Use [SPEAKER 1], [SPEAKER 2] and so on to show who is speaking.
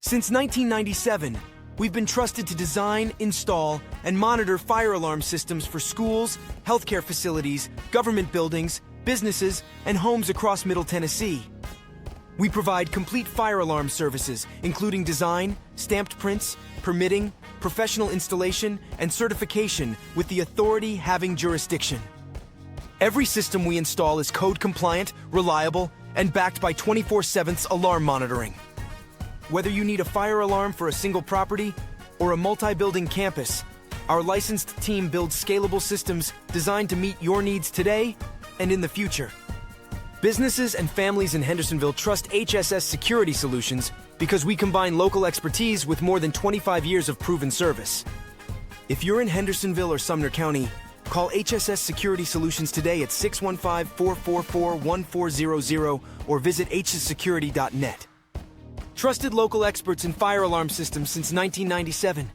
[SPEAKER 1] Since 1997, we've been trusted to design, install, and monitor fire alarm systems for schools, healthcare facilities, government buildings, businesses, and homes across Middle Tennessee. We provide complete fire alarm services, including design, stamped prints, permitting, professional installation, and certification with the authority having jurisdiction. Every system we install is code compliant, reliable, and backed by 24/7 alarm monitoring. Whether you need a fire alarm for a single property or a multi-building campus, our licensed team builds scalable systems designed to meet your needs today and in the future. Businesses and families in Hendersonville trust HSS Security Solutions because we combine local expertise with more than 25 years of proven service. If you're in Hendersonville or Sumner County, call HSS Security Solutions today at 615-444-1400 or visit hssecurity.net. Trusted local experts in fire alarm systems since 1997.